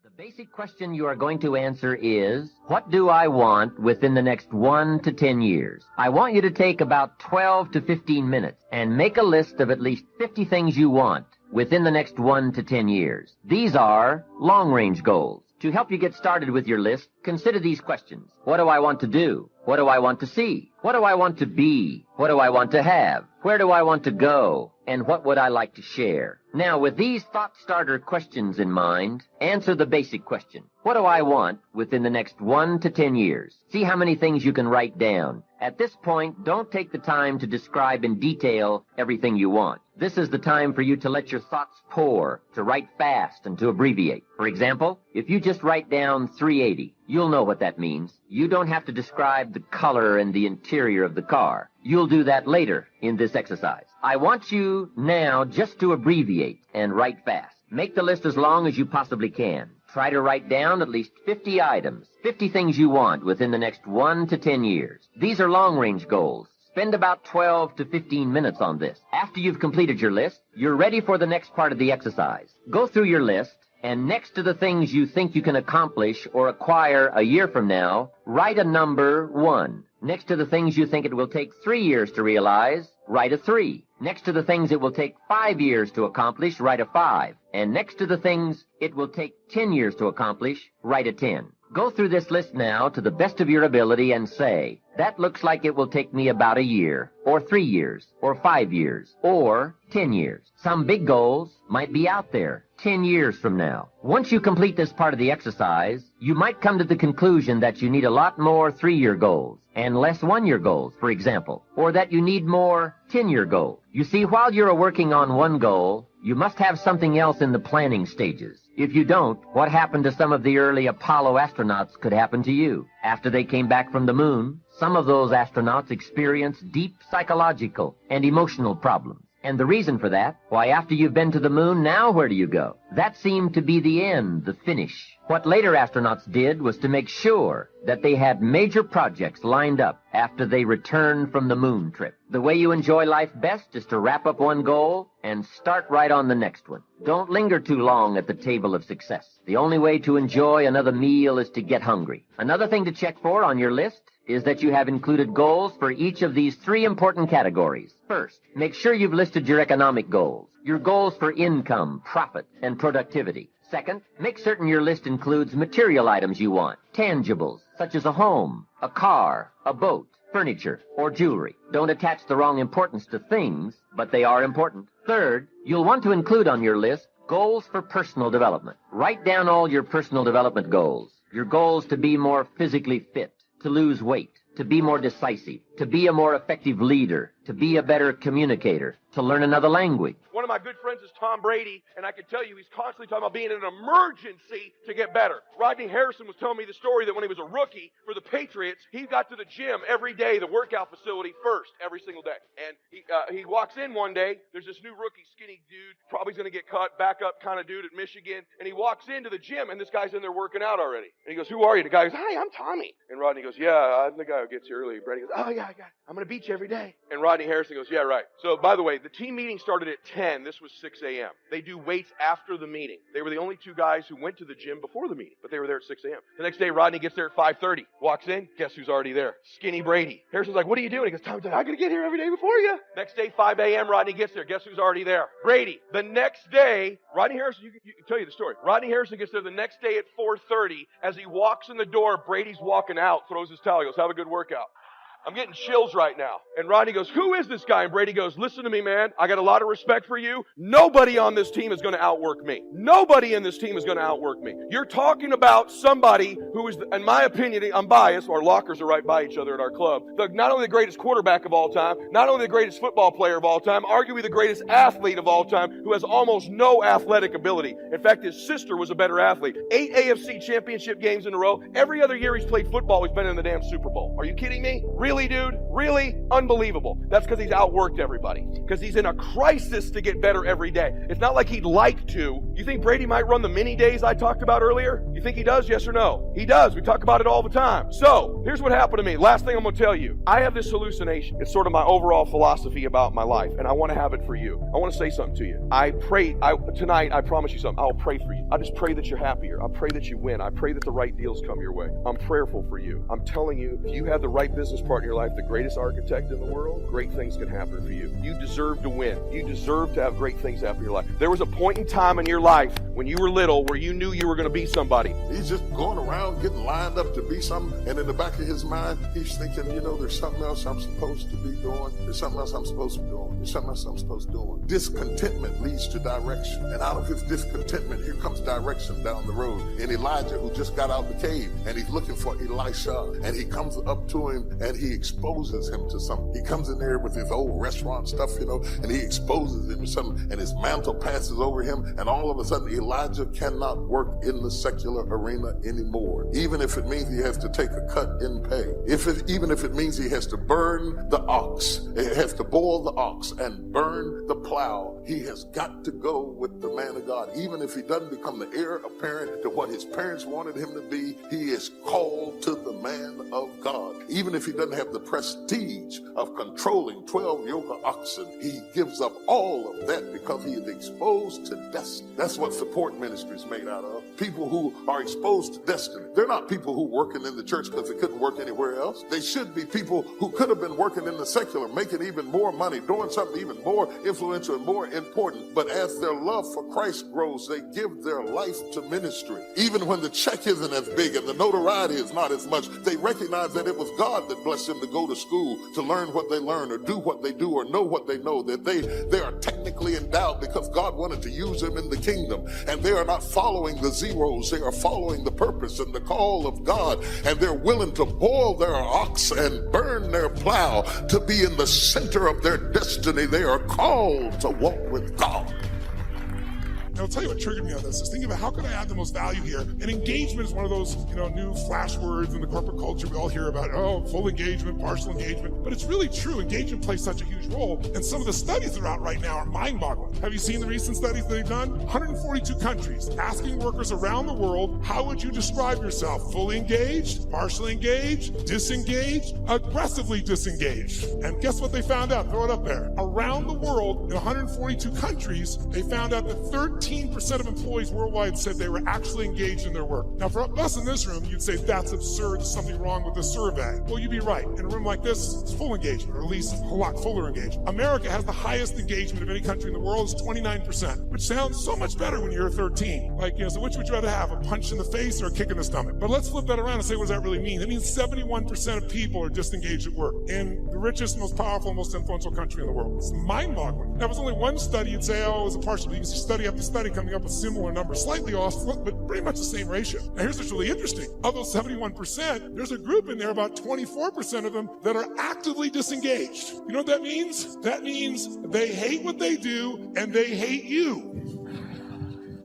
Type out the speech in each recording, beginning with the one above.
The basic question you are going to answer is, what do I want within the next 1 to 10 years? I want you to take about 12 to 15 minutes and make a list of at least 50 things you want within the next 1 to 10 years. These are long-range goals. To help you get started with your list, consider these questions. What do I want to do? What do I want to see? What do I want to be? What do I want to have? Where do I want to go? And what would I like to share? Now, with these thought starter questions in mind, answer the basic question. What do I want within the next 1 to 10 years? See how many things you can write down. At this point, don't take the time to describe in detail everything you want. This is the time for you to let your thoughts pour, to write fast and to abbreviate. For example, if you just write down 380, you'll know what that means. You don't have to describe the color and the interior of the car. You'll do that later in this exercise. I want you now just to abbreviate and write fast. Make the list as long as you possibly can. Try to write down at least 50 items, 50 things you want within the next 1 to 10 years. These are long-range goals. Spend about 12 to 15 minutes on this. After you've completed your list, you're ready for the next part of the exercise. Go through your list, and next to the things you think you can accomplish or acquire a year from now, write a number 1. Next to the things you think it will take 3 years to realize, write a 3. Next to the things it will take 5 years to accomplish, write a 5. And next to the things it will take 10 years to accomplish, write a 10. Go through this list now to the best of your ability and say, that looks like it will take me about a year, or 3 years, or 5 years, or 10 years. Some big goals might be out there 10 years from now. Once you complete this part of the exercise, you might come to the conclusion that you need a lot more 3-year goals and less 1-year goals, for example, or that you need more 10-year goals. You see, while you're working on one goal, you must have something else in the planning stages. If you don't, what happened to some of the early Apollo astronauts could happen to you. After they came back from the moon, some of those astronauts experienced deep psychological and emotional problems. And the reason for that, why, after you've been to the moon, now where do you go? That seemed to be the end, the finish. What later astronauts did was to make sure that they had major projects lined up after they returned from the moon trip. The way you enjoy life best is to wrap up one goal and start right on the next one. Don't linger too long at the table of success. The only way to enjoy another meal is to get hungry. Another thing to check for on your list is that you have included goals for each of these 3 important categories. First, make sure you've listed your economic goals, your goals for income, profit, and productivity. Second, make certain your list includes material items you want, tangibles, such as a home, a car, a boat, furniture, or jewelry. Don't attach the wrong importance to things, but they are important. Third, you'll want to include on your list goals for personal development. Write down all your personal development goals, your goals to be more physically fit, to lose weight, to be more decisive, to be a more effective leader, to be a better communicator, to learn another language. One of my good friends is Tom Brady, and I can tell you he's constantly talking about being in an emergency to get better. Rodney Harrison was telling me the story that when he was a rookie for the Patriots, he got to the gym every day, the workout facility first, every single day. And he walks in one day, there's this new rookie, skinny dude, probably going to get cut, backup kind of dude at Michigan, and he walks into the gym, and this guy's in there working out already. And he goes, "Who are you?" The guy goes, "Hi, I'm Tommy." And Rodney goes, "Yeah, I'm the guy who gets here early." Brady goes, "Oh, yeah, I'm going to beat you every day." And Rodney Harrison goes, "Yeah, right." So, by the way, the team meeting started at 10. This was 6 a.m. They do weights after the meeting. They were the only 2 guys who went to the gym before the meeting, but they were there at 6 a.m. The next day, Rodney gets there at 5:30. Walks in, guess who's already there? Skinny Brady. Harrison's like, "What are you doing?" He goes, "Tommy, I got to get here every day before you." Next day, 5 a.m., Rodney gets there. Guess who's already there? Brady. The next day, Rodney Harrison, you can tell you the story. Rodney Harrison gets there the next day at 4:30. As he walks in the door, Brady's walking out, throws his towel. He goes, "Have a good workout." I'm getting chills right now. And Rodney goes, "Who is this guy?" And Brady goes, "Listen to me, man. I got a lot of respect for you. Nobody on this team is going to outwork me. Nobody in this team is going to outwork me. You're talking about somebody who is, in my opinion, I'm biased. Our lockers are right by each other at our club. Not only the greatest quarterback of all time, not only the greatest football player of all time, arguably the greatest athlete of all time, who has almost no athletic ability. In fact, his sister was a better athlete. 8 AFC championship games in a row. Every other year he's played football, he's been in the damn Super Bowl. Are you kidding me? Really? Really, dude? Really? Unbelievable. That's because he's outworked everybody. Because he's in a crisis to get better every day. It's not like he'd like to. You think Brady might run the mini days I talked about earlier? You think he does? Yes or no? He does. We talk about it all the time. So, here's what happened to me. Last thing I'm going to tell you. I have this hallucination. It's sort of my overall philosophy about my life, and I want to have it for you. I want to say something to you. Tonight, I promise you something. I'll pray for you. I just pray that you're happier. I pray that you win. I pray that the right deals come your way. I'm prayerful for you. I'm telling you, if you have the right business partner in your life, the greatest architect in the world, great things can happen for you. You deserve to win. You deserve to have great things happen in your life. There was a point in time in your life when you were little where you knew you were going to be somebody. He's just going around getting lined up to be something, and in the back of his mind, he's thinking, there's something else I'm supposed to be doing. There's something else I'm supposed to be doing. There's something else I'm supposed to be doing. Discontentment leads to direction. And out of his discontentment, here comes direction down the road. And Elijah, who just got out the cave, and he's looking for Elisha, and he comes up to him, and he exposes him to something. He comes in there with his old restaurant stuff, and he exposes him to something, and his mantle passes over him, and all of a sudden, Elijah cannot work in the secular arena anymore. Even if it means he has to take a cut in pay. Even if it means he has to burn the ox, he has to boil the ox and burn the plow, he has got to go with the man of God. Even if he doesn't become the heir apparent to what his parents wanted him to be, he is called to the man of God. Even if he doesn't have the prestige of controlling 12 yoke of oxen, he gives up all of that because he is exposed to destiny. That's what support ministry is made out of. People who are exposed to destiny. They're not people who working in the church because they couldn't work anywhere else. They should be people who could have been working in the secular, making even more money, doing something even more influential and more important. But as their love for Christ grows, they give their life to ministry. Even when the check isn't as big and the notoriety is not as much, they recognize that it was God that blessed them to go to school, to learn what they learn, or do what they do, or know what they know, that they are technically endowed because God wanted to use them in the kingdom. And they are not following the zeros, they are following the purpose and the call of God. And they're willing to boil their ox and burn their plow to be in the center of their destiny. They are called to walk with God. And I'll tell you what triggered me on this is thinking about how can I add the most value here? And engagement is one of those, new flash words in the corporate culture we all hear about. Oh, full engagement, partial engagement. But it's really true. Engagement plays such a huge role. And some of the studies that are out right now are mind-boggling. Have you seen the recent studies that they've done? 142 countries asking workers around the world, how would you describe yourself? Fully engaged, partially engaged, disengaged, aggressively disengaged. And guess what they found out? Throw it up there. Around the world, in 142 countries, they found out that 13% of employees worldwide said they were actually engaged in their work. Now, for us in this room, you'd say that's absurd, there's something wrong with the survey. Well, you'd be right. In a room like this, it's full engagement, or at least a lot fuller engagement. America has the highest engagement of any country in the world, it's 29%, which sounds so much better when you're 13. So which would you rather have, a punch in the face or a kick in the stomach? But let's flip that around and say, what does that really mean? It means 71% of people are disengaged at work in the richest, most powerful, most influential country in the world. It's mind-boggling. There was only one study, you'd say, it was a partial. You can see study after study coming up with similar numbers, slightly off, but pretty much the same ratio. Now here's what's really interesting. Of those 71%, there's a group in there, about 24% of them, that are actively disengaged. You know what that means? That means they hate what they do and they hate you.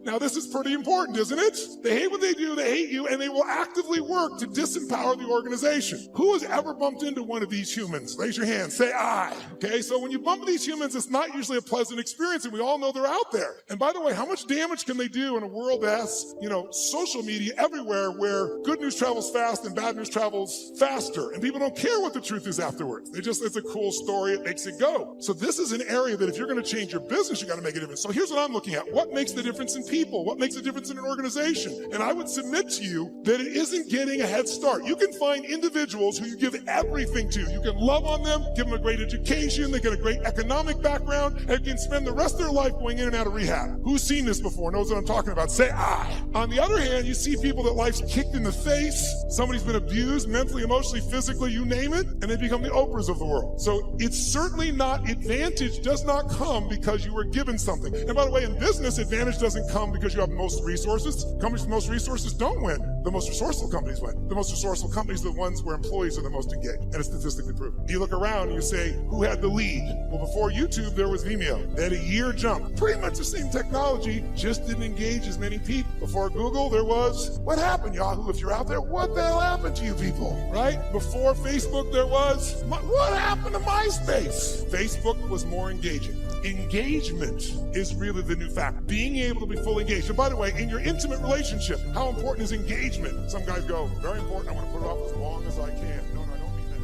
Now, this is pretty important, isn't it? They hate what they do, they hate you, and they will actively work to disempower the organization. Who has ever bumped into one of these humans? Raise your hand. Say I. Okay, so when you bump into these humans, it's not usually a pleasant experience, and we all know they're out there. And by the way, how much damage can they do in a world that has, social media everywhere where good news travels fast and bad news travels faster, and people don't care what the truth is afterwards. It's a cool story, it makes it go. So this is an area that if you're going to change your business, you got to make a difference. So here's what I'm looking at. What makes the difference in people? What makes a difference in an organization? And I would submit to you that it isn't getting a head start. You can find individuals who you give everything to. You can love on them, give them a great education, they get a great economic background, and can spend the rest of their life going in and out of rehab. Who's seen this before, knows what I'm talking about? Say I. On the other hand, you see people that life's kicked in the face, somebody's been abused mentally, emotionally, physically, you name it, and they become the Oprahs of the world. So it's certainly not, advantage does not come because you were given something. And by the way, in business, advantage doesn't come because you have most resources. Companies with most resources don't win. the most resourceful companies win. The most resourceful companies are the ones where employees are the most engaged, and it's statistically proven. You look around and you say, who had the lead? Well, before YouTube, there was Vimeo. They had a year jump. Pretty much the same technology, just didn't engage as many people. Before Google, there was, what happened, Yahoo? If you're out there, what the hell happened to you people, right? Before Facebook, there was, what happened to MySpace? Facebook was more engaging. Engagement is really the new fact. Being able to be fully engaged. And by the way, in your intimate relationship, how important is engagement? Some guys go, very important, I want to put it off as long as I can. No, I don't mean that.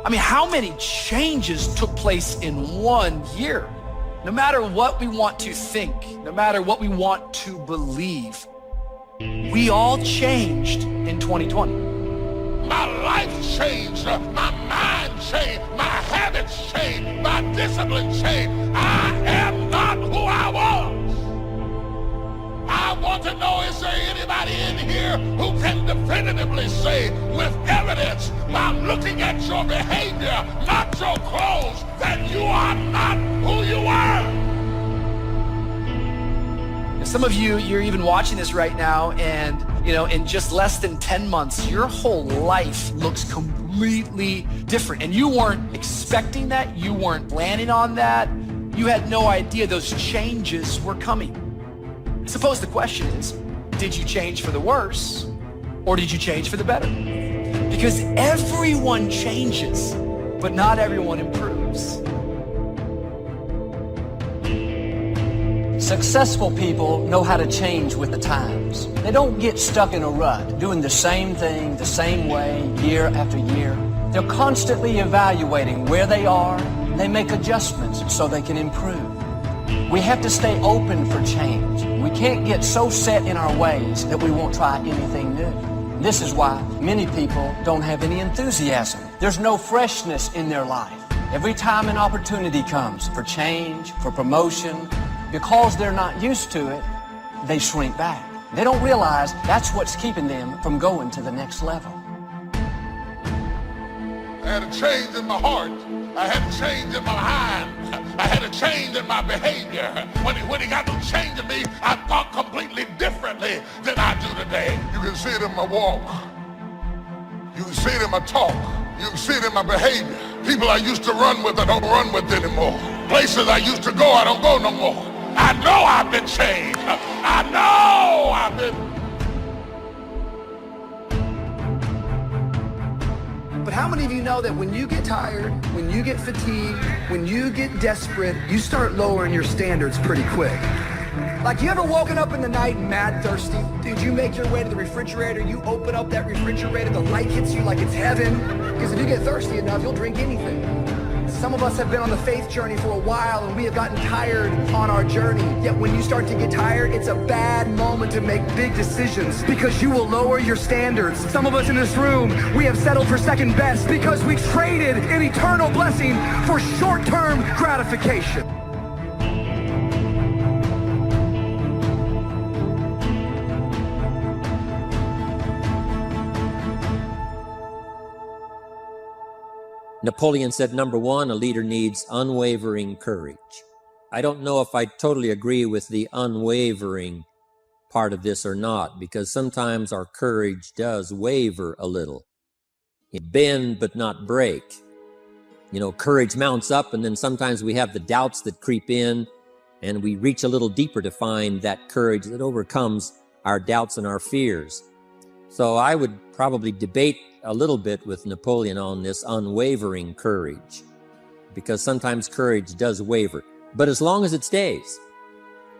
I mean, how many changes took place in 1 year? No matter what we want to think, no matter what we want to believe, we all changed in 2020. My life changed, my mind changed, my habits changed, my discipline changed. I am not who I was. I want to know, is there anybody in here who can definitively say with evidence by looking at your behavior, not your clothes, that you are not who you were? Some of you, you're even watching this right now, and in just less than 10 months, your whole life looks completely different. And you weren't expecting that. You weren't planning on that. You had no idea those changes were coming. I suppose the question is, did you change for the worse or did you change for the better? Because everyone changes, but not everyone improves. Successful people know how to change with the times. They don't get stuck in a rut, doing the same thing the same way year after year. They're constantly evaluating where they are. They make adjustments so they can improve. We have to stay open for change. We can't get so set in our ways that we won't try anything new. This is why many people don't have any enthusiasm. There's no freshness in their life. Every time an opportunity comes for change, for promotion, because they're not used to it, they shrink back. They don't realize that's what's keeping them from going to the next level. I had a change in my heart. I had a change in my mind. I had a change in my behavior. When he got to change in me, I thought completely differently than I do today. You can see it in my walk. You can see it in my talk. You can see it in my behavior. People I used to run with, I don't run with anymore. Places I used to go, I don't go no more. I know I've been changed. I know I've been. But how many of you know that when you get tired, when you get fatigued, when you get desperate, you start lowering your standards pretty quick? Like, you ever woken up in the night mad thirsty? Dude, you make your way to the refrigerator, you open up that refrigerator, the light hits you like it's heaven. Because if you get thirsty enough, you'll drink anything. Some of us have been on the faith journey for a while and we have gotten tired on our journey. Yet when you start to get tired, it's a bad moment to make big decisions because you will lower your standards. Some of us in this room, we have settled for second best because we traded an eternal blessing for short-term gratification. Napoleon said, number one, a leader needs unwavering courage. I don't know if I totally agree with the unwavering part of this or not, because sometimes our courage does waver a little. It bend but not break. Courage mounts up, and then sometimes we have the doubts that creep in, and we reach a little deeper to find that courage that overcomes our doubts and our fears. So I would probably debate a little bit with Napoleon on this unwavering courage, because sometimes courage does waver. But as long as it stays,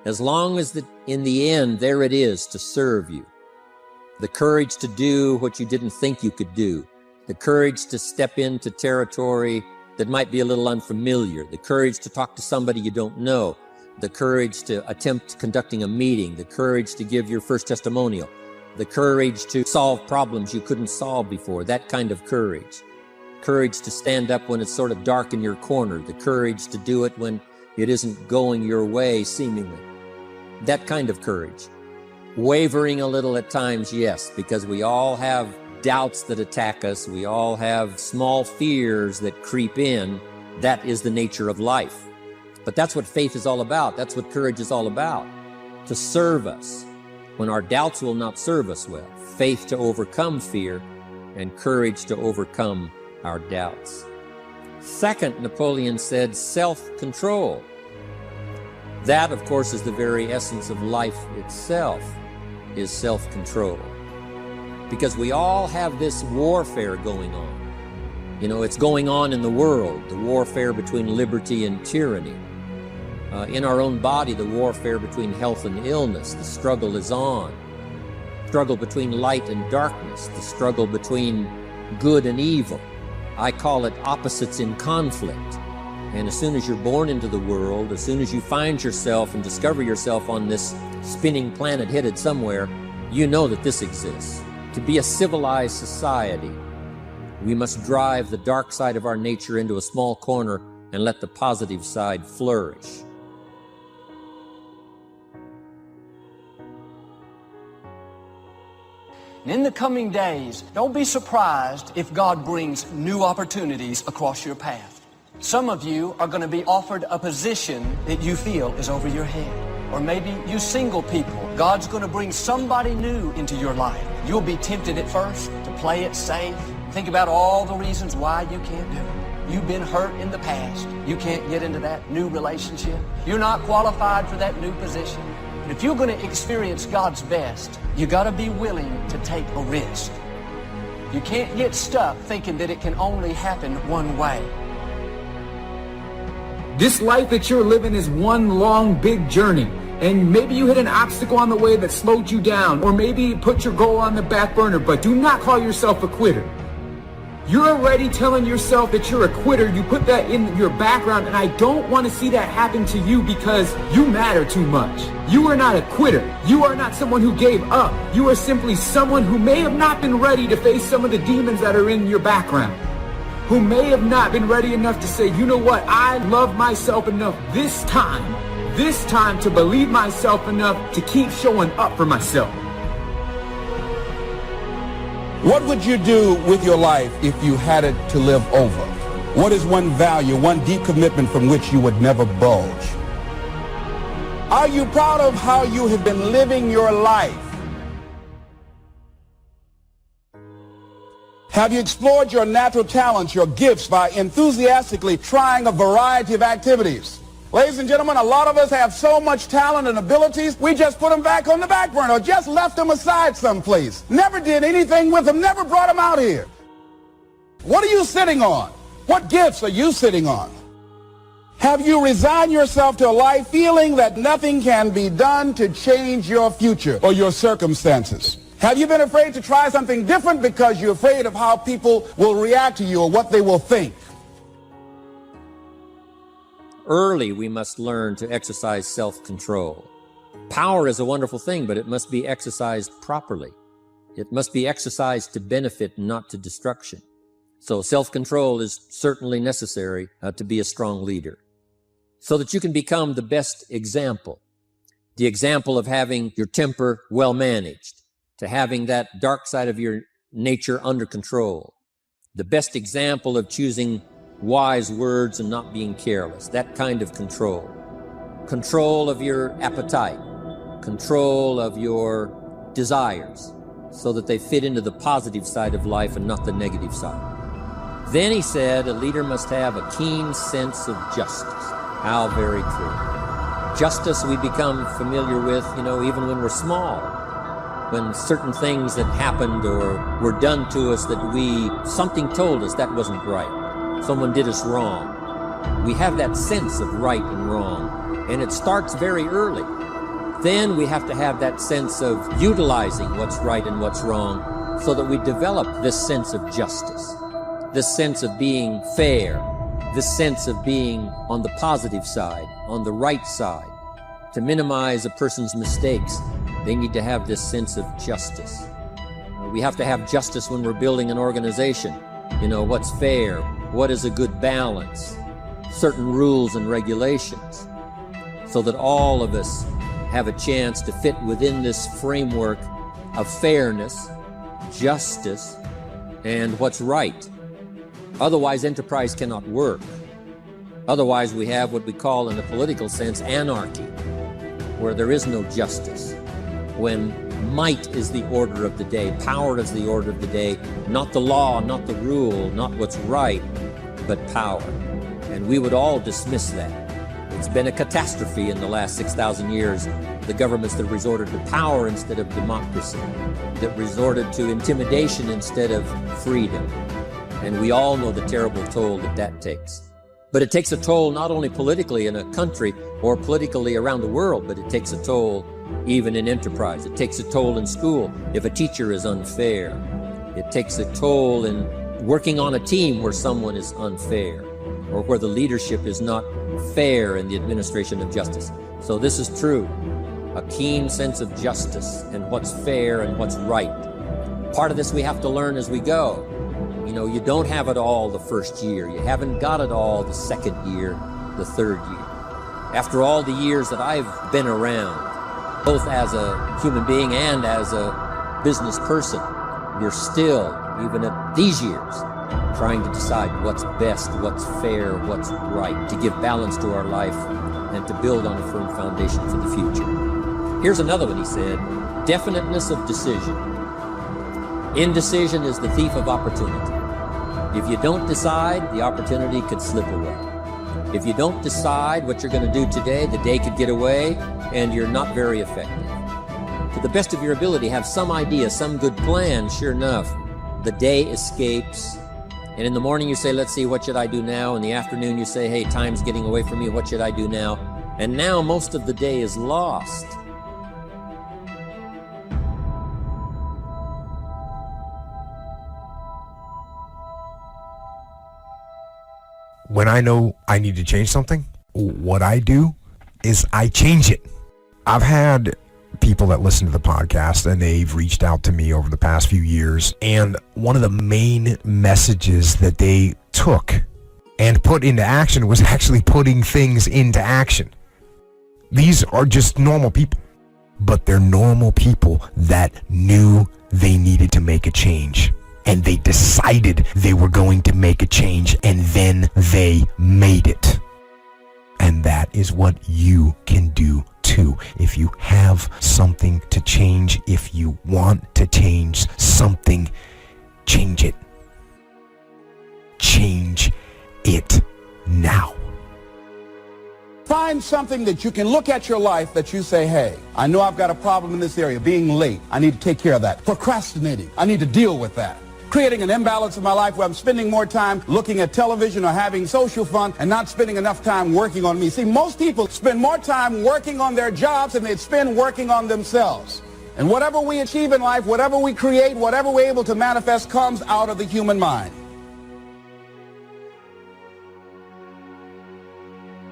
as long as in the end there it is to serve you, the courage to do what you didn't think you could do, the courage to step into territory that might be a little unfamiliar, the courage to talk to somebody you don't know, the courage to attempt conducting a meeting, the courage to give your first testimonial, the courage to solve problems you couldn't solve before, that kind of courage. Courage to stand up when it's sort of dark in your corner, the courage to do it when it isn't going your way, seemingly. That kind of courage. Wavering a little at times, yes, because we all have doubts that attack us. We all have small fears that creep in. That is the nature of life. But that's what faith is all about. That's what courage is all about. To serve us when our doubts will not serve us well. Faith to overcome fear and courage to overcome our doubts. Second, Napoleon said self-control. That, of course, is the very essence of life itself, is self-control. Because we all have this warfare going on. It's going on in the world, the warfare between liberty and tyranny. In our own body, the warfare between health and illness, the struggle is on. Struggle between light and darkness, the struggle between good and evil. I call it opposites in conflict. And as soon as you're born into the world, as soon as you find yourself and discover yourself on this spinning planet headed somewhere, you know that this exists. To be a civilized society, we must drive the dark side of our nature into a small corner and let the positive side flourish. And in the coming days, don't be surprised if God brings new opportunities across your path. Some of you are going to be offered a position that you feel is over your head. Or maybe you single people, God's going to bring somebody new into your life. You'll be tempted at first to play it safe. Think about all the reasons why you can't do it. You've been hurt in the past. You can't get into that new relationship. You're not qualified for that new position. And if you're going to experience God's best, you got to be willing to take a risk. You can't get stuck thinking that it can only happen one way. This life that you're living is one long, big journey. And maybe you hit an obstacle on the way that slowed you down, or maybe put your goal on the back burner, but do not call yourself a quitter. You're already telling yourself that you're a quitter. You put that in your background, and I don't want to see that happen to you because you matter too much. You are not a quitter. You are not someone who gave up. You are simply someone who may have not been ready to face some of the demons that are in your background, who may have not been ready enough to say, you know what, I love myself enough this time to believe myself enough to keep showing up for myself. What would you do with your life if you had it to live over? What is one value, one deep commitment from which you would never budge? Are you proud of how you have been living your life? Have you explored your natural talents, your gifts, by enthusiastically trying a variety of activities? Ladies and gentlemen, a lot of us have so much talent and abilities, we just put them back on the back burner or just left them aside someplace. Never did anything with them, never brought them out here. What are you sitting on? What gifts are you sitting on? Have you resigned yourself to a life feeling that nothing can be done to change your future or your circumstances? Have you been afraid to try something different because you're afraid of how people will react to you or what they will think? Early, we must learn to exercise self-control. Power is a wonderful thing, but it must be exercised properly. It must be exercised to benefit, not to destruction. So self-control is certainly necessary to be a strong leader, so that you can become the best example. The example of having your temper well managed, to having that dark side of your nature under control. The best example of choosing wise words and not being careless, that kind of control. Control of your appetite, control of your desires, so that they fit into the positive side of life and not the negative side. Then he said, a leader must have a keen sense of justice. How very true. Justice we become familiar with, even when we're small. When certain things that happened or were done to us that something told us that wasn't right. Someone did us wrong. We have that sense of right and wrong, and it starts very early. Then we have to have that sense of utilizing what's right and what's wrong so that we develop this sense of justice, this sense of being fair, this sense of being on the positive side, on the right side. To minimize a person's mistakes, they need to have this sense of justice. We have to have justice when we're building an organization. What's fair, what is a good balance, certain rules and regulations, so that all of us have a chance to fit within this framework of fairness, justice, and what's right. Otherwise, enterprise cannot work. Otherwise, we have what we call, in a political sense, anarchy, where there is no justice, when might is the order of the day, power is the order of the day, not the law, not the rule, not what's right, but power. And we would all dismiss that. It's been a catastrophe in the last 6,000 years, the governments that resorted to power instead of democracy, that resorted to intimidation instead of freedom. And we all know the terrible toll that takes. But it takes a toll not only politically in a country or politically around the world, but it takes a toll even in enterprise. It takes a toll in school if a teacher is unfair. It takes a toll in working on a team where someone is unfair, or where the leadership is not fair in the administration of justice. So this is true. A keen sense of justice and what's fair and what's right. Part of this we have to learn as we go. You don't have it all the first year. You haven't got it all the second year, the third year. After all the years that I've been around, both as a human being and as a business person, you're still, even at these years, trying to decide what's best, what's fair, what's right, to give balance to our life and to build on a firm foundation for the future. Here's another one, he said, definiteness of decision. Indecision is the thief of opportunity. If you don't decide, the opportunity could slip away. If you don't decide what you're going to do today, the day could get away and you're not very effective. To the best of your ability, have some idea, some good plan. Sure enough, the day escapes. And in the morning you say, let's see, what should I do now? In the afternoon you say, hey, time's getting away from me. What should I do now? And now most of the day is lost. When I know I need to change something, what I do is I change it. I've had people that listen to the podcast and they've reached out to me over the past few years, and one of the main messages that they took and put into action was actually putting things into action. These are just normal people, but they're normal people that knew they needed to make a change. And they decided they were going to make a change, and then they made it. And that is what you can do too. If you have something to change, if you want to change something, change it. Change it now. Find something that you can look at your life that you say, hey, I know I've got a problem in this area, being late. I need to take care of that. Procrastinating. I need to deal with that. Creating an imbalance in my life where I'm spending more time looking at television or having social fun and not spending enough time working on me. See, most people spend more time working on their jobs than they spend working on themselves. And whatever we achieve in life, whatever we create, whatever we're able to manifest comes out of the human mind.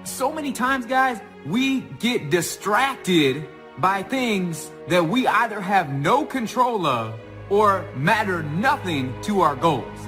So many times, guys, we get distracted by things that we either have no control of or matter nothing to our goals.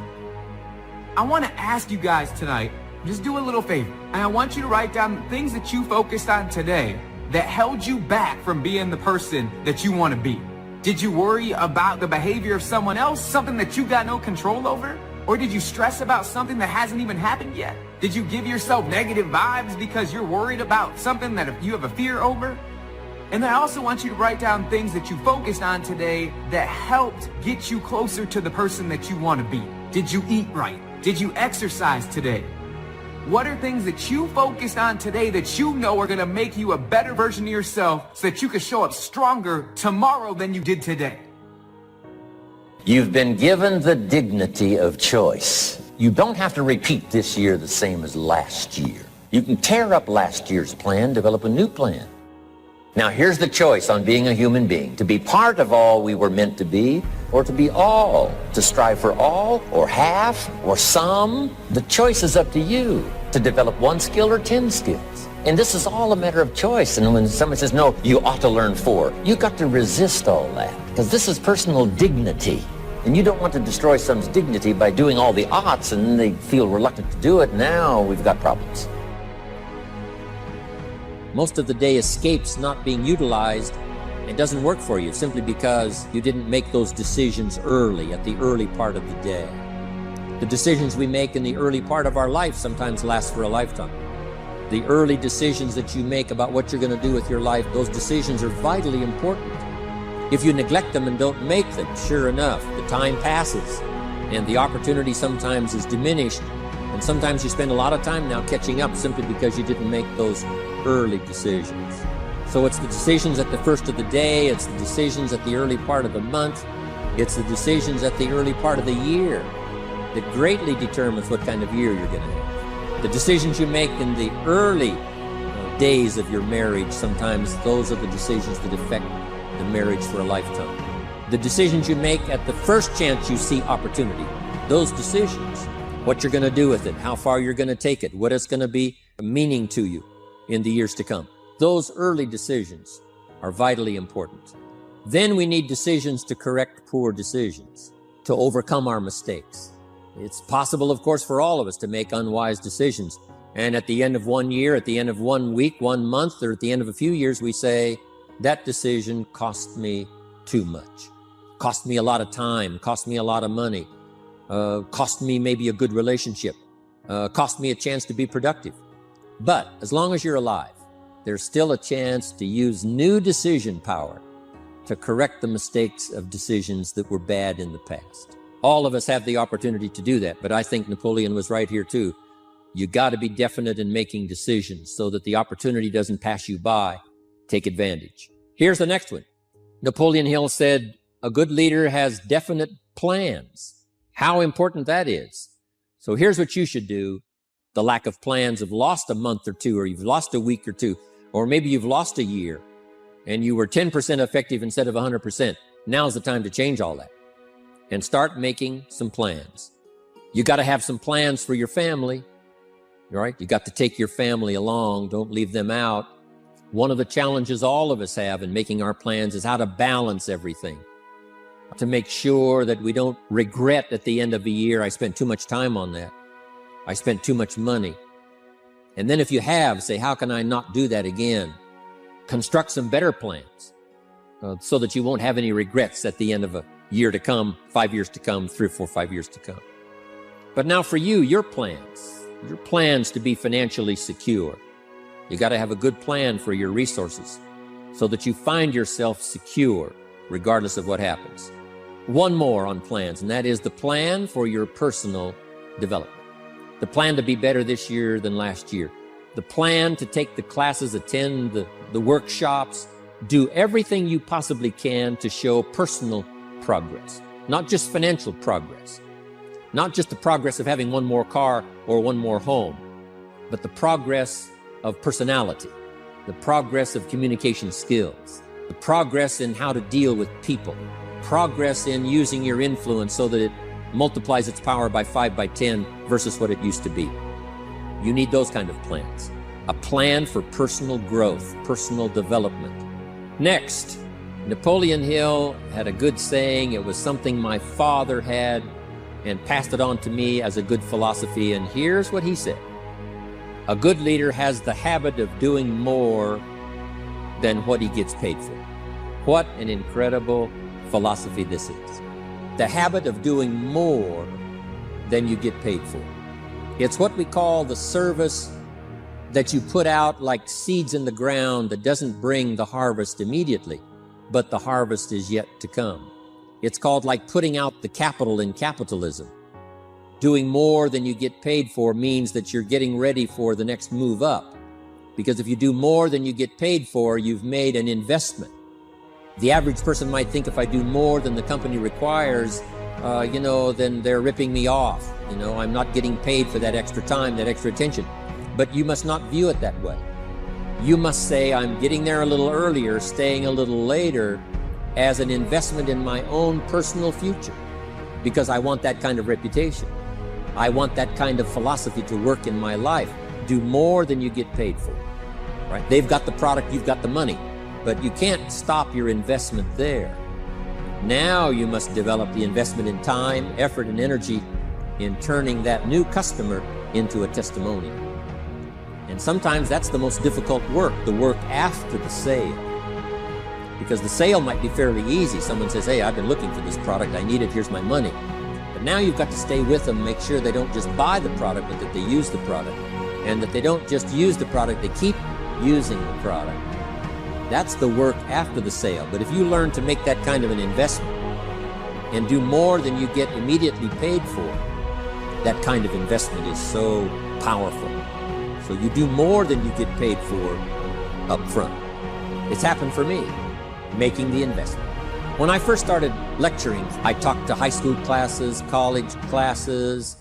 I want to ask you guys tonight, just do a little favor. And I want you to write down things that you focused on today that held you back from being the person that you want to be. Did you worry about the behavior of someone else, something that you got no control over? Or did you stress about something that hasn't even happened yet? Did you give yourself negative vibes because you're worried about something that you have a fear over? And then I also want you to write down things that you focused on today that helped get you closer to the person that you want to be. Did you eat right? Did you exercise today? What are things that you focused on today that you know are going to make you a better version of yourself so that you can show up stronger tomorrow than you did today? You've been given the dignity of choice. You don't have to repeat this year the same as last year. You can tear up last year's plan, develop a new plan. Now here's the choice on being a human being: to be part of all we were meant to be, or to be all, to strive for all, or half, or some. The choice is up to you to develop one skill or 10 skills. And this is all a matter of choice. And when someone says, no, you ought to learn 4, you got to resist all that, because this is personal dignity. And you don't want to destroy someone's dignity by doing all the oughts and then they feel reluctant to do it. Now we've got problems. Most of the day escapes not being utilized. It doesn't work for you simply because you didn't make those decisions early, at the early part of the day. The decisions we make in the early part of our life sometimes last for a lifetime. The early decisions that you make about what you're going to do with your life, those decisions are vitally important. If you neglect them and don't make them, sure enough, the time passes and the opportunity sometimes is diminished. And sometimes you spend a lot of time now catching up simply because you didn't make those early decisions. So it's the decisions at the first of the day, it's the decisions at the early part of the month, it's the decisions at the early part of the year that greatly determines what kind of year you're going to have. The decisions you make in the early days of your marriage, sometimes those are the decisions that affect the marriage for a lifetime. The decisions you make at the first chance you see opportunity, those decisions, what you're going to do with it, how far you're going to take it, what it's going to be meaning to you in the years to come. Those early decisions are vitally important. Then we need decisions to correct poor decisions, to overcome our mistakes. It's possible, of course, for all of us to make unwise decisions. And at the end of one year, at the end of 1 week, 1 month, or at the end of a few years, we say, that decision cost me too much. Cost me a lot of time, cost me a lot of money, cost me maybe a good relationship, cost me a chance to be productive. But as long as you're alive, there's still a chance to use new decision power to correct the mistakes of decisions that were bad in the past. All of us have the opportunity to do that, but I think Napoleon was right here too. You got to be definite in making decisions so that the opportunity doesn't pass you by. Take advantage. Here's the next one. Napoleon Hill said, a good leader has definite plans. How important that is. So here's what you should do. The lack of plans have lost a month or two, or you've lost a week or two, or maybe you've lost a year and you were 10% effective instead of 100%. Now's the time to change all that and start making some plans. You got to have some plans for your family. All right? You got to take your family along. Don't leave them out. One of the challenges all of us have in making our plans is how to balance everything, to make sure that we don't regret at the end of a year, I spent too much time on that. I spent too much money. And then if you have, say, how can I not do that again? Construct some better plans so that you won't have any regrets at the end of a year to come, 5 years to come, 3 or 4, 5 years to come. But now for you, your plans to be financially secure. You got to have a good plan for your resources so that you find yourself secure regardless of what happens. One more on plans, and that is the plan for your personal development. The plan to be better this year than last year. The plan to take the classes, attend the workshops, do everything you possibly can to show personal progress, not just financial progress, not just the progress of having one more car or one more home, but the progress of personality, the progress of communication skills, the progress in how to deal with people, progress in using your influence so that it multiplies its power by 5 by 10 versus what it used to be. You need those kind of plans. A plan for personal growth, personal development. Next, Napoleon Hill had a good saying. It was something my father had and passed it on to me as a good philosophy. And here's what he said. A good leader has the habit of doing more than what he gets paid for. What an incredible philosophy this is. The habit of doing more than you get paid for. It's what we call the service that you put out like seeds in the ground that doesn't bring the harvest immediately, but the harvest is yet to come. It's called like putting out the capital in capitalism. Doing more than you get paid for means that you're getting ready for the next move up. Because if you do more than you get paid for, you've made an investment. The average person might think if I do more than the company requires, then they're ripping me off. I'm not getting paid for that extra time, that extra attention. But you must not view it that way. You must say, I'm getting there a little earlier, staying a little later, as an investment in my own personal future, because I want that kind of reputation. I want that kind of philosophy to work in my life. Do more than you get paid for. Right? They've got the product, you've got the money, but you can't stop your investment there. Now you must develop the investment in time, effort, and energy in turning that new customer into a testimonial. And sometimes that's the most difficult work, the work after the sale. Because the sale might be fairly easy. Someone says, hey, I've been looking for this product, I need it, here's my money. But now you've got to stay with them, make sure they don't just buy the product, but that they use the product. And that they don't just use the product, they keep using the product. That's the work after the sale. But if you learn to make that kind of an investment and do more than you get immediately paid for, that kind of investment is so powerful. So you do more than you get paid for up front. It's happened for me, making the investment. When I first started lecturing, I talked to high school classes, college classes,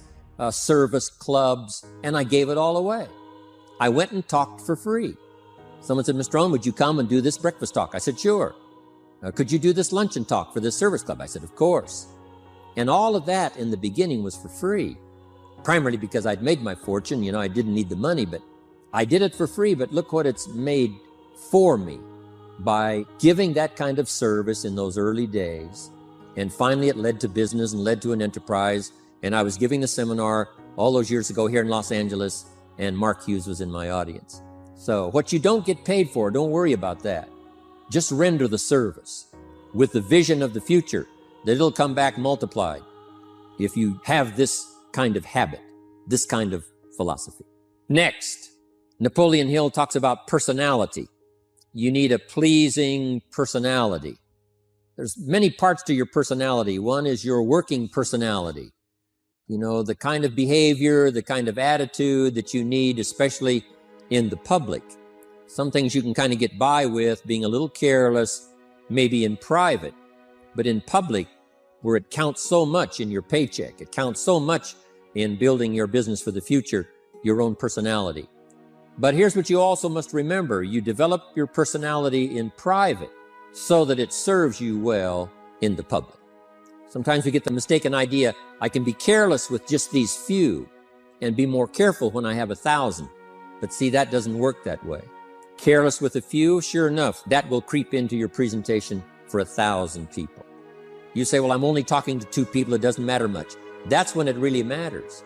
service clubs, and I gave it all away. I went and talked for free. Someone said, Mr. Rohn, would you come and do this breakfast talk? I said, sure. Could you do this luncheon talk for this service club? I said, of course. And all of that in the beginning was for free. Primarily because I'd made my fortune, I didn't need the money, but I did it for free. But look what it's made for me by giving that kind of service in those early days. And finally it led to business and led to an enterprise. And I was giving the seminar all those years ago here in Los Angeles, and Mark Hughes was in my audience. So what you don't get paid for, don't worry about that. Just render the service with the vision of the future that it'll come back multiplied if you have this kind of habit, this kind of philosophy. Next, Napoleon Hill talks about personality. You need a pleasing personality. There's many parts to your personality. One is your working personality. You know, the kind of behavior, the kind of attitude that you need, especially in the public. Some things you can kind of get by with being a little careless, maybe in private, but in public, where it counts so much in your paycheck, it counts so much in building your business for the future, your own personality. But here's what you also must remember. You develop your personality in private so that it serves you well in the public. Sometimes we get the mistaken idea, I can be careless with just these few and be more careful when I have 1,000. But see, that doesn't work that way. Careless with a few, sure enough, that will creep into your presentation for 1,000 people. You say, well, I'm only talking to 2 people, it doesn't matter much. That's when it really matters.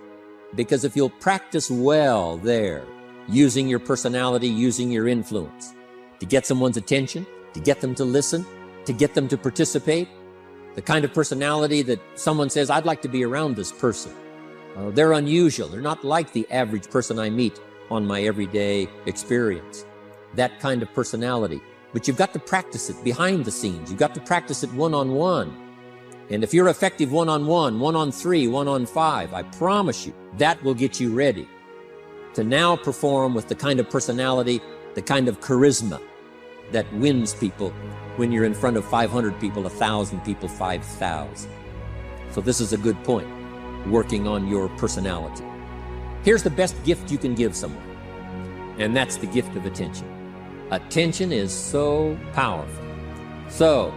Because if you'll practice well there, using your personality, using your influence, to get someone's attention, to get them to listen, to get them to participate, the kind of personality that someone says, I'd like to be around this person. They're unusual. They're not like the average person I meet on my everyday experience. That kind of personality. But you've got to practice it behind the scenes. You've got to practice it one-on-one. And if you're effective one-on-one, 1-on-3, 1-on-5, I promise you, that will get you ready to now perform with the kind of personality, the kind of charisma that wins people when you're in front of 500 people, 1,000 people, 5,000. So this is a good point, working on your personality. Here's the best gift you can give someone, and that's the gift of attention. Attention is so powerful. So,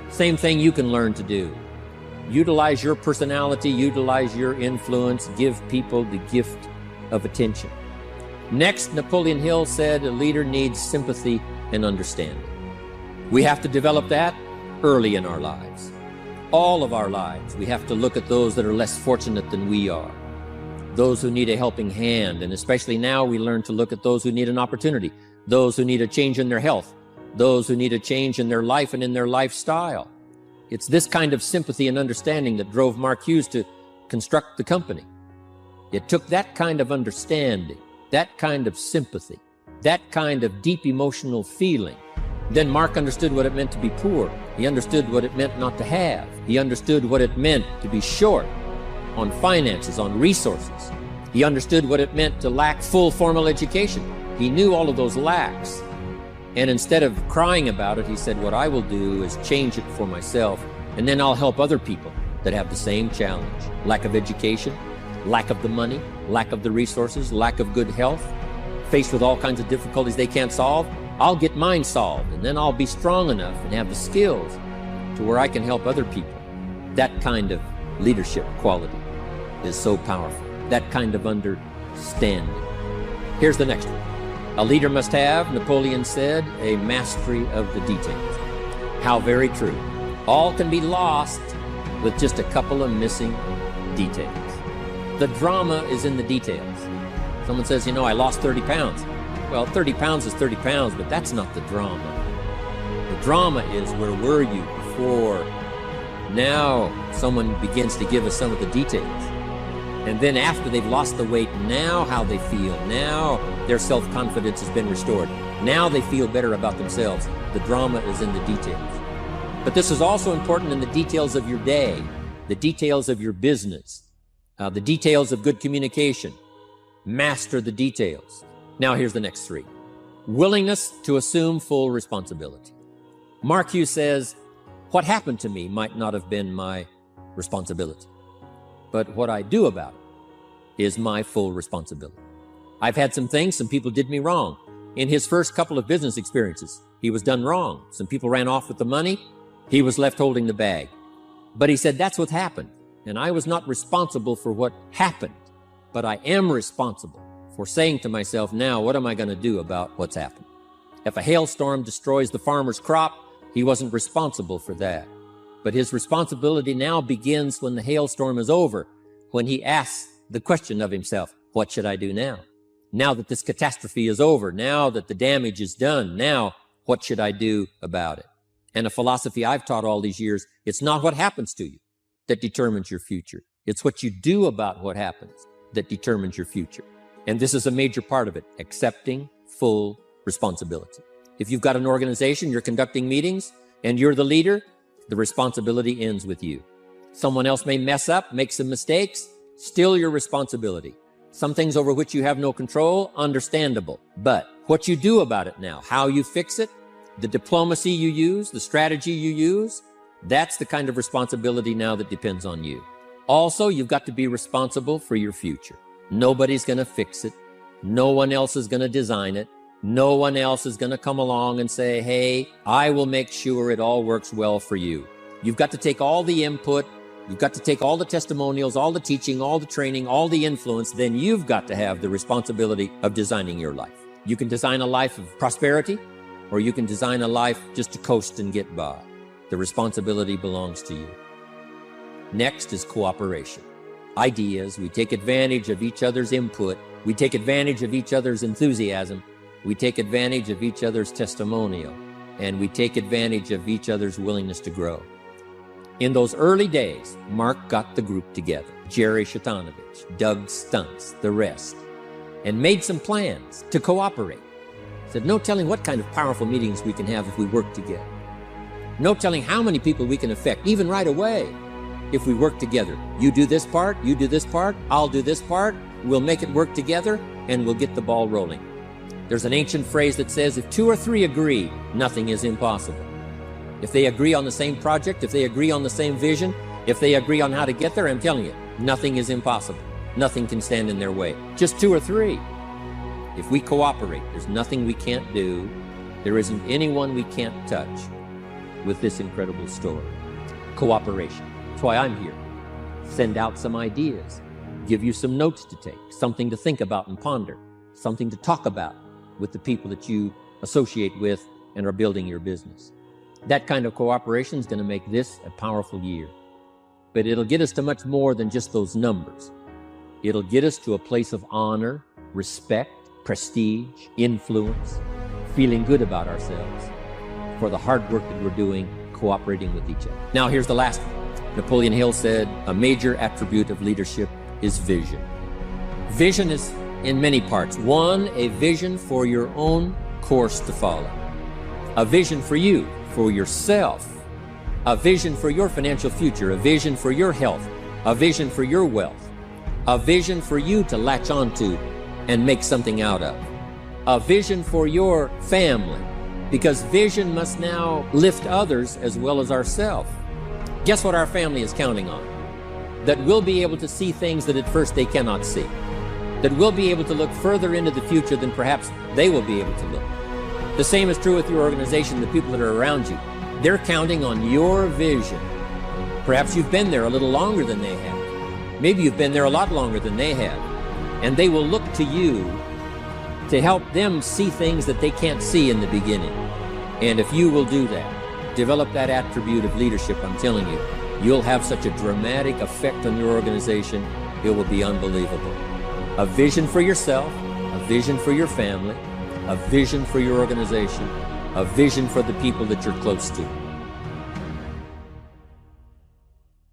same thing you can learn to do. Utilize your personality, utilize your influence, give people the gift of attention. Next, Napoleon Hill said a leader needs sympathy and understanding. We have to develop that early in our lives. All of our lives, we have to look at those that are less fortunate than we are, those who need a helping hand, and especially now we learn to look at those who need an opportunity, those who need a change in their health, those who need a change in their life and in their lifestyle. It's this kind of sympathy and understanding that drove Mark Hughes to construct the company. It took that kind of understanding, that kind of sympathy, that kind of deep emotional feeling. Then Mark understood what it meant to be poor. He understood what it meant not to have. He understood what it meant to be short on finances, on resources. He understood what it meant to lack full formal education. He knew all of those lacks. And instead of crying about it, he said, what I will do is change it for myself, and then I'll help other people that have the same challenge. Lack of education, lack of the money, lack of the resources, lack of good health, faced with all kinds of difficulties they can't solve. I'll get mine solved, and then I'll be strong enough and have the skills to where I can help other people. That kind of leadership quality is so powerful. That kind of understanding. Here's the next one. A leader must have, Napoleon said, a mastery of the details. How very true. All can be lost with just a couple of missing details. The drama is in the details. Someone says, I lost 30 pounds. Well, 30 pounds is 30 pounds, but that's not the drama. The drama is, where were you before? Now someone begins to give us some of the details. And then after they've lost the weight, now how they feel. Now their self-confidence has been restored. Now they feel better about themselves. The drama is in the details. But this is also important in the details of your day, the details of your business, the details of good communication. Master the details. Now here's the next 3. Willingness to assume full responsibility. Mark Hughes says, what happened to me might not have been my responsibility, but what I do about it is my full responsibility. I've had some people did me wrong. In his first couple of business experiences, he was done wrong. Some people ran off with the money. He was left holding the bag. But he said, that's what happened. And I was not responsible for what happened, but I am responsible for saying to myself, now, what am I going to do about what's happened? If a hailstorm destroys the farmer's crop, he wasn't responsible for that. But his responsibility now begins when the hailstorm is over, when he asks the question of himself, what should I do now? Now that this catastrophe is over, now that the damage is done, now what should I do about it? And a philosophy I've taught all these years, it's not what happens to you that determines your future. It's what you do about what happens that determines your future. And this is a major part of it, accepting full responsibility. If you've got an organization, you're conducting meetings, and you're the leader, the responsibility ends with you. Someone else may mess up, make some mistakes, still your responsibility. Some things over which you have no control, understandable. But what you do about it now, how you fix it, the diplomacy you use, the strategy you use, that's the kind of responsibility now that depends on you. Also, you've got to be responsible for your future. Nobody's going to fix it. No one else is going to design it. No one else is going to come along and say, hey, I will make sure it all works well for you. You've got to take all the input. You've got to take all the testimonials, all the teaching, all the training, all the influence. Then you've got to have the responsibility of designing your life. You can design a life of prosperity, or you can design a life just to coast and get by. The responsibility belongs to you. Next is cooperation. Ideas. We take advantage of each other's input. We take advantage of each other's enthusiasm. We take advantage of each other's testimonial. And we take advantage of each other's willingness to grow. In those early days, Mark got the group together. Jerry Shatanovich, Doug Stuntz, the rest, and made some plans to cooperate. Said, no telling what kind of powerful meetings we can have if we work together. No telling how many people we can affect, even right away, if we work together. You do this part, you do this part, I'll do this part, we'll make it work together, and we'll get the ball rolling. There's an ancient phrase that says, if 2 or 3 agree, nothing is impossible. If they agree on the same project, if they agree on the same vision, if they agree on how to get there, I'm telling you, nothing is impossible. Nothing can stand in their way. Just 2 or 3. If we cooperate, there's nothing we can't do. There isn't anyone we can't touch with this incredible story. Cooperation. That's why I'm here. Send out some ideas, give you some notes to take, something to think about and ponder, something to talk about with the people that you associate with and are building your business. That kind of cooperation is going to make this a powerful year. But it'll get us to much more than just those numbers. It'll get us to a place of honor, respect, prestige, influence, feeling good about ourselves for the hard work that we're doing, cooperating with each other. Now, here's the last one. Napoleon Hill said, a major attribute of leadership is vision. Vision is in many parts. 1, a vision for your own course to follow. A vision for you, for yourself. A vision for your financial future. A vision for your health. A vision for your wealth. A vision for you to latch onto and make something out of. A vision for your family. Because vision must now lift others as well as ourselves. Guess what our family is counting on? That we'll be able to see things that at first they cannot see. That we'll be able to look further into the future than perhaps they will be able to look. The same is true with your organization, the people that are around you. They're counting on your vision. Perhaps you've been there a little longer than they have. Maybe you've been there a lot longer than they have. And they will look to you to help them see things that they can't see in the beginning. And if you will do that, develop that attribute of leadership, I'm telling you, you'll have such a dramatic effect on your organization, it will be unbelievable. A vision for yourself, a vision for your family, a vision for your organization, a vision for the people that you're close to.